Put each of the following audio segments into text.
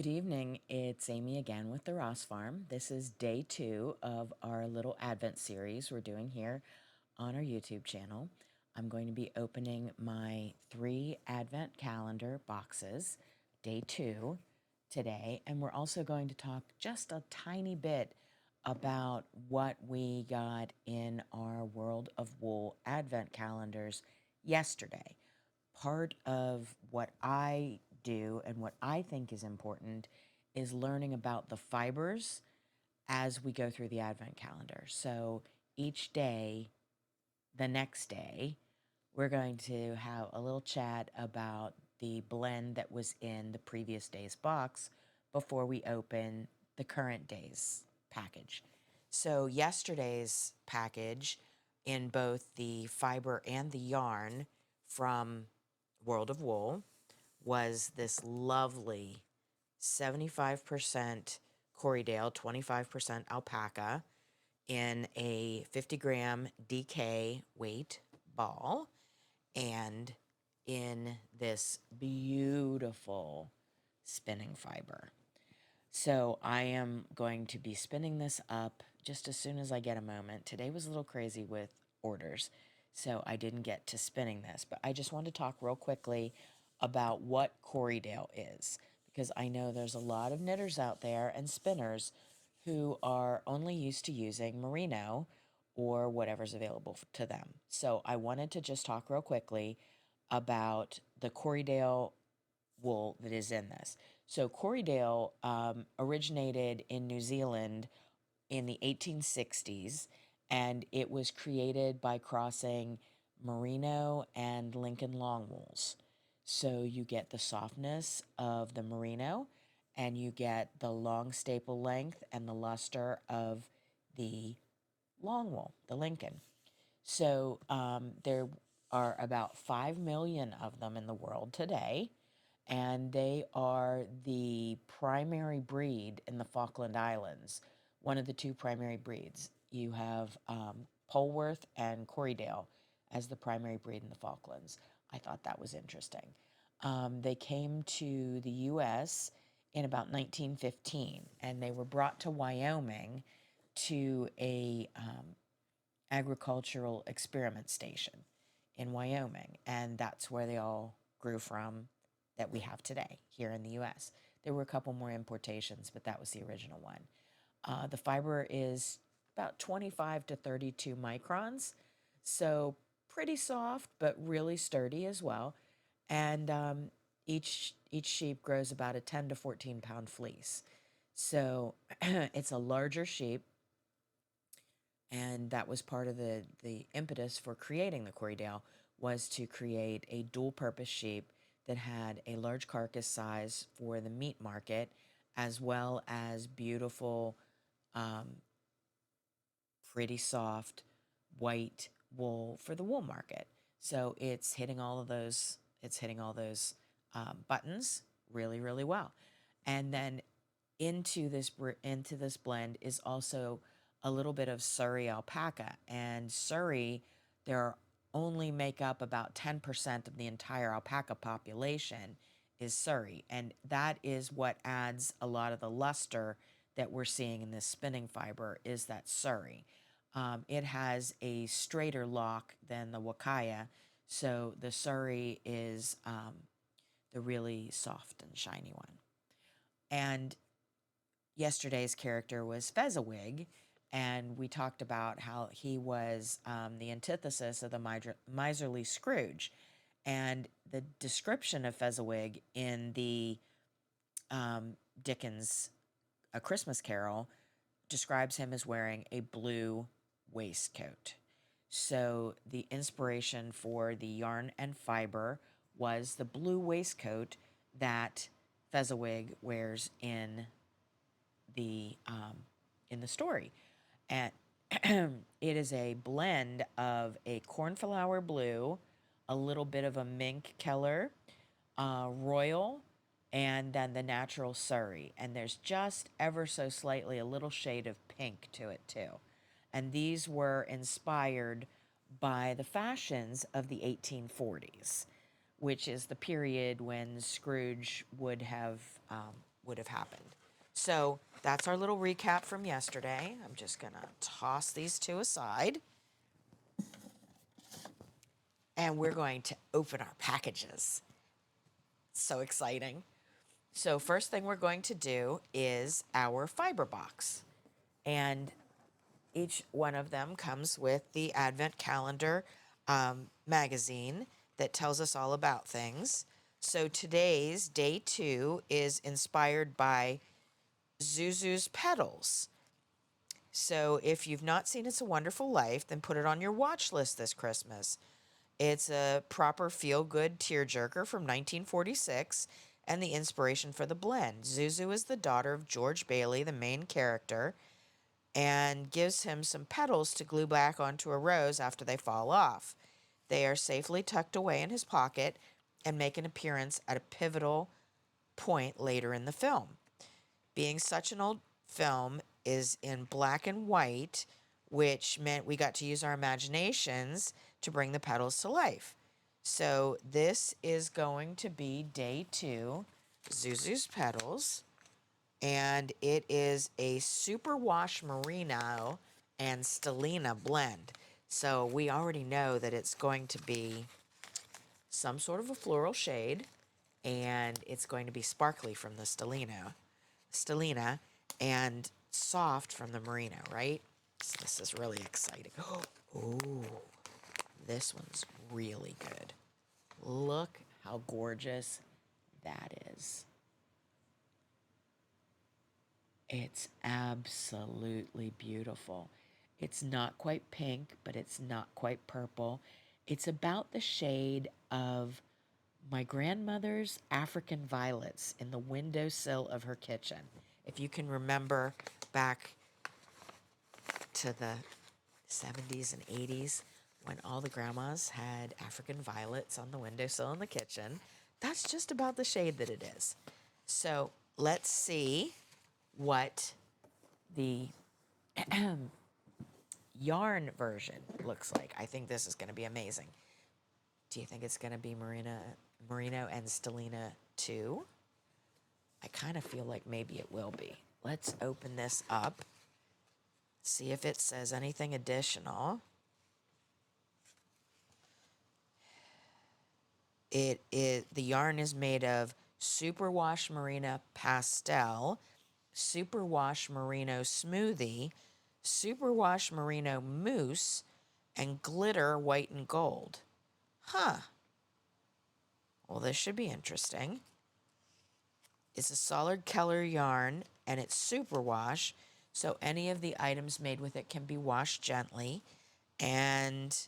Good evening. It's Amy again with the Ross Farm. This is day 2 of our little Advent series we're doing here on our YouTube channel. I'm going to be opening my 3 Advent calendar boxes, day 2, today. And we're also going to talk just a tiny bit about what we got in our World of Wool Advent calendars yesterday. Part of what I do and what I think is important is learning about the fibers as we go through the Advent calendar. So each day, the next day, we're going to have a little chat about the blend that was in the previous day's box before we open the current day's package. So yesterday's package in both the fiber and the yarn from World of Wool was this lovely 75% Corriedale, 25% alpaca in a 50-gram DK weight ball and in this beautiful spinning fiber. So I am going to be spinning this up just as soon as I get a moment. Today was a little crazy with orders, so I didn't get to spinning this, but I just want to talk real quickly about what Corriedale is, because I know there's a lot of knitters out there and spinners who are only used to using merino or whatever's available to them. So I wanted to just talk real quickly about the Corriedale wool that is in this. So Corriedale originated in New Zealand in the 1860s, and it was created by crossing merino and Lincoln long wools. So you get the softness of the merino, and you get the long staple length and the luster of the long wool, the Lincoln. So there are about 5 million of them in the world today, and they are the primary breed in the Falkland Islands, one of the two primary breeds. You have Polworth and Corriedale as the primary breed in the Falklands. I thought that was interesting. They came to the U.S. in about 1915, and they were brought to Wyoming to a agricultural experiment station in Wyoming, and that's where they all grew from that we have today here in the US. There were a couple more importations, but that was the original one. The fiber is about 25 to 32 microns, so pretty soft, but really sturdy as well. And each sheep grows about a 10 to 14 pound fleece. So it's a larger sheep, and that was part of the impetus for creating the Corriedale, was to create a dual purpose sheep that had a large carcass size for the meat market, as well as beautiful, um, pretty soft white wool for the wool market. So it's hitting all of those. It's hitting all those buttons really, really well. And then into this blend is also a little bit of Surrey alpaca. And Surrey, there only make up about 10% of the entire alpaca population is Surrey. And that is what adds a lot of the luster that we're seeing in this spinning fiber is that Surrey. It has a straighter lock than the Wakaya, so the Surrey is the really soft and shiny one. And yesterday's character was Fezziwig, and we talked about how he was the antithesis of the miserly Scrooge. And the description of Fezziwig in the Dickens A Christmas Carol describes him as wearing a blue waistcoat. So the inspiration for the yarn and fiber was the blue waistcoat that Fezziwig wears the um, in the story, and it is a blend of a cornflower blue, a little bit of a mink color, royal, and then the natural Surrey. And there's just ever so slightly a little shade of pink to it too. And these were inspired by the fashions of the 1840s, which is the period when Scrooge would have would have happened. So that's our little recap from yesterday. I'm just going to toss these two aside. And we're going to open our packages. So exciting. So first thing we're going to do is our Fibre box. And each one of them comes with the Advent Calendar magazine that tells us all about things. So today's day 2 is inspired by Zuzu's Petals. So if you've not seen It's a Wonderful Life, then put it on your watch list this Christmas. It's a proper feel-good tearjerker from 1946 and the inspiration for the blend. Zuzu is the daughter of George Bailey, the main character, and gives him some petals to glue back onto a rose after they fall off. They are safely tucked away in his pocket and make an appearance at a pivotal point later in the film. Being such an old film is in black and white, which meant we got to use our imaginations to bring the petals to life. So this is going to be day 2, Zuzu's Petals, and it is a superwash merino and stellina blend. So we already know that it's going to be some sort of a floral shade, and it's going to be sparkly from the stellina, and soft from the merino, right? So this is really exciting. Oh, this one's really good. Look how gorgeous that is. It's absolutely beautiful. It's not quite pink, but it's not quite purple. It's about the shade of my grandmother's African violets in the windowsill of her kitchen. If you can remember back to the 70s and 80s when all the grandmas had African violets on the windowsill in the kitchen, that's just about the shade that it is. So let's see what the yarn version looks like. I think this is going to be amazing. Do you think it's going to be merino and stellina too? I kind of feel like maybe it will be. Let's open this up, see if it says anything additional. The yarn is made of superwash merino pastel, superwash merino smoothie, superwash merino mousse, and glitter white and gold. Huh. Well, this should be interesting. It's a solid color yarn, and it's superwash, so any of the items made with it can be washed gently and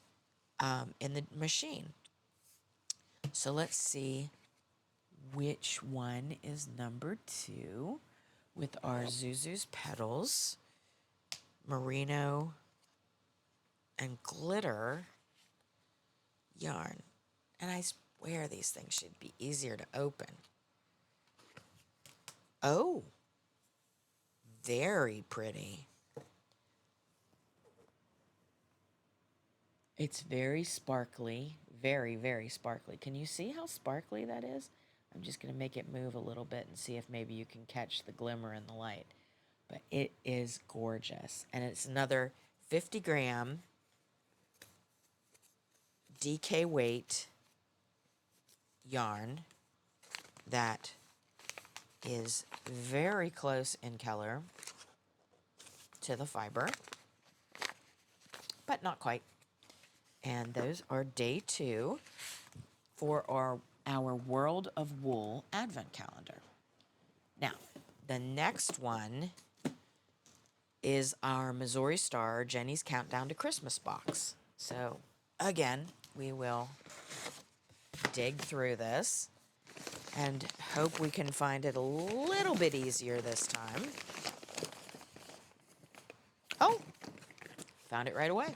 in the machine. So let's see which one is number 2 with our Zuzu's Petals, merino, and glitter yarn. And I swear these things should be easier to open. Oh, very pretty. It's very sparkly, very, very sparkly. Can you see how sparkly that is? I'm just going to make it move a little bit and see if maybe you can catch the glimmer in the light. But it is gorgeous. And it's another 50-gram DK weight yarn that is very close in color to the Fibre, but not quite. And those are day 2 for our World of Wool Advent Calendar. Now, the next one is our Missouri Star Jenny's Countdown to Christmas box. So, again, we will dig through this and hope we can find it a little bit easier this time. Oh, found it right away.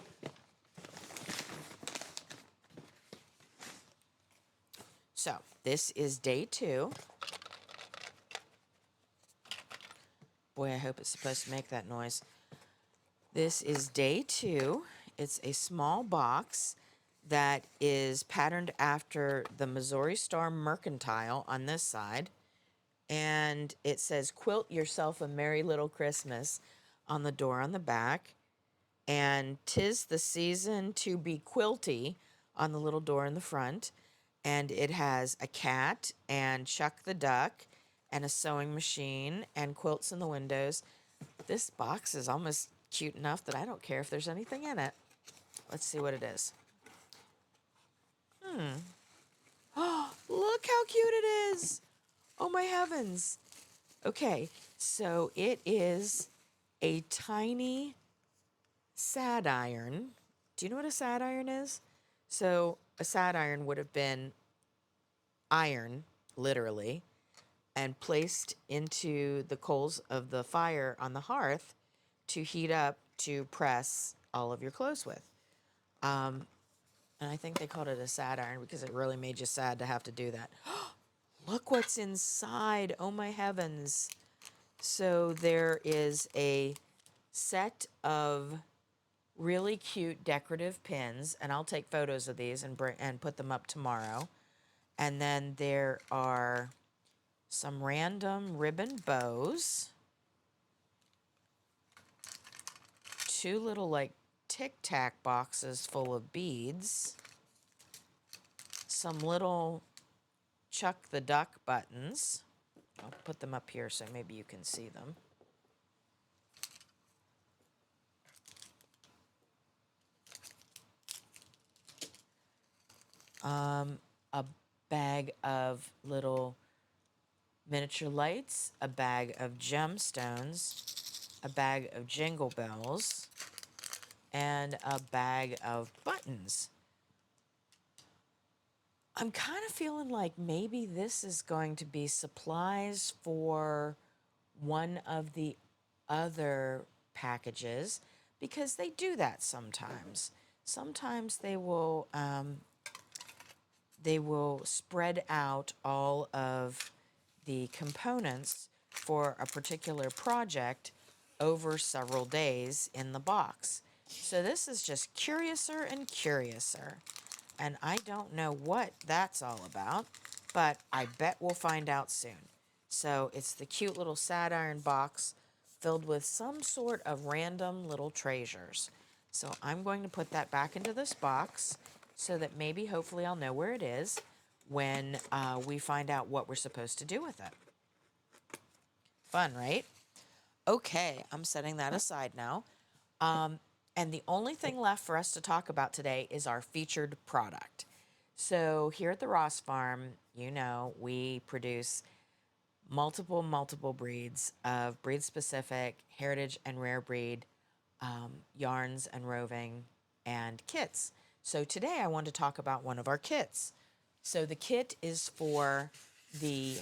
So, this is day 2. Boy, I hope it's supposed to make that noise. This is day 2. It's a small box that is patterned after the Missouri Star Mercantile on this side. And it says, "Quilt yourself a merry little Christmas" on the door on the back. And "'Tis the season to be quilty" on the little door in the front. And it has a cat and Chuck the duck and a sewing machine and quilts in the windows. This box is almost cute enough that I don't care if there's anything in it. Let's see what it is. Oh, look how cute it is. Oh my heavens. Okay, so it is a tiny sad iron. Do you know what a sad iron is? So a sad iron would have been iron, literally, and placed into the coals of the fire on the hearth to heat up to press all of your clothes with. And I think they called it a sad iron because it really made you sad to have to do that. Look what's inside. Oh my heavens. So there is a set of really cute decorative pins, and I'll take photos of these and put them up tomorrow. And then there are some random ribbon bows, two little like Tic Tac boxes full of beads, some little Chuck the Duck buttons. I'll put them up here so maybe you can see them. A bag of little miniature lights, a bag of gemstones, a bag of jingle bells, and a bag of buttons. I'm kind of feeling like maybe this is going to be supplies for one of the other packages because they do that sometimes. Sometimes they will spread out all of the components for a particular project over several days in the box. So this is just curiouser and curiouser. And I don't know what that's all about, but I bet we'll find out soon. So it's the cute little sad iron box filled with some sort of random little treasures. So I'm going to put that back into this box so that maybe hopefully I'll know where it is when we find out what we're supposed to do with it. Fun, right? Okay, I'm setting that aside now. And the only thing left for us to talk about today is our featured product. So here at the Ross Farm, you know, we produce multiple breeds of breed-specific, heritage and rare breed yarns and roving and kits. So today I want to talk about one of our kits. So the kit is for the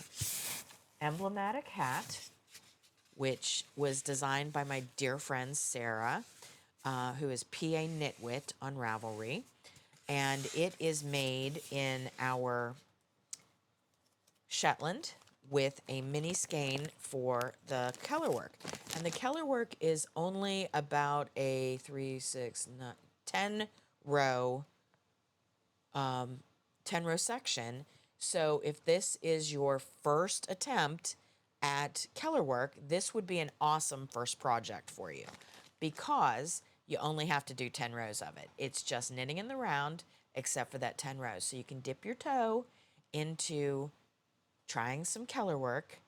emblematic hat, which was designed by my dear friend Sarah, who is PA Knitwit on Ravelry. And it is made in our Shetland with a mini skein for the color work. And the color work is only about a 10 row 10 row section. So if this is your first attempt at color work, this would be an awesome first project for you because you only have to do 10 rows of it. It's just knitting in the round except for that 10 rows. So you can dip your toe into trying some color work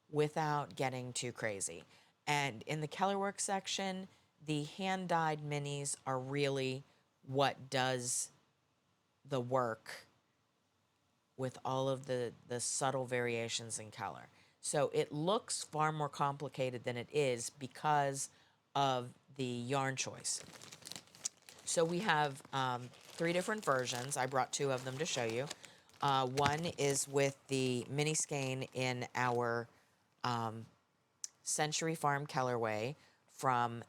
without getting too crazy. And in the color work section, the hand-dyed minis are really what does the work with all of the subtle variations in color. So it looks far more complicated than it is because of the yarn choice. So we have 3 different versions. I brought 2 of them to show you. One is with the mini skein in our Century Farm colorway from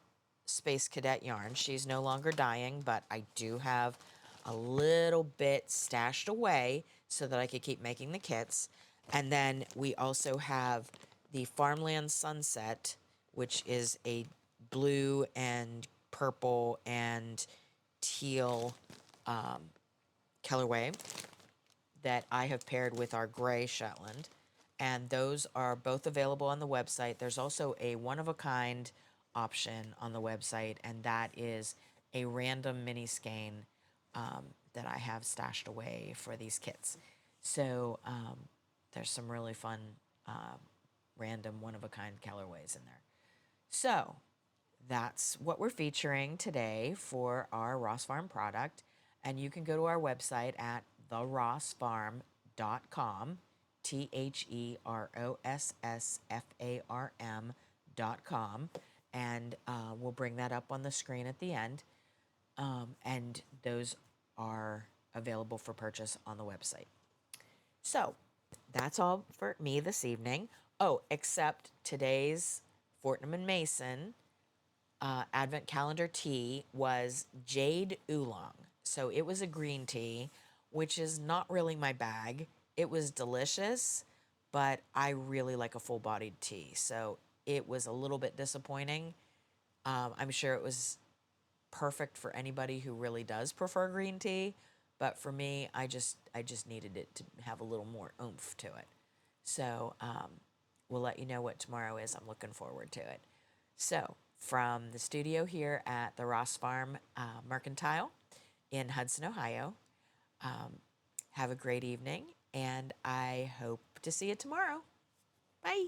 Space Cadet Yarn. She's no longer dyeing, but I do have a little bit stashed away so that I could keep making the kits. And then we also have the Farmland Sunset, which is a blue and purple and teal colorway that I have paired with our gray Shetland. and those are both available on the website. There's also a one of a kind option on the website, and that is a random mini skein that I have stashed away for these kits. So there's some really fun random one of a kind colorways in there. So that's what we're featuring today for our Ross Farm product. And you can go to our website at therossfarm.com, TheRossFarm.com, and we'll bring that up on the screen at the end. And those are available for purchase on the website. So that's all for me this evening. Oh, except today's Fortnum and Mason Advent calendar tea was Jade Oolong. So it was a green tea, which is not really my bag. It was delicious, but I really like a full bodied tea. So it was a little bit disappointing. I'm sure it was perfect for anybody who really does prefer green tea, but for me, I just needed it to have a little more oomph to it. So we'll let you know what tomorrow is. I'm looking forward to it. So from the studio here at the Ross Farm Mercantile in Hudson, Ohio, have a great evening, and I hope to see you tomorrow. Bye.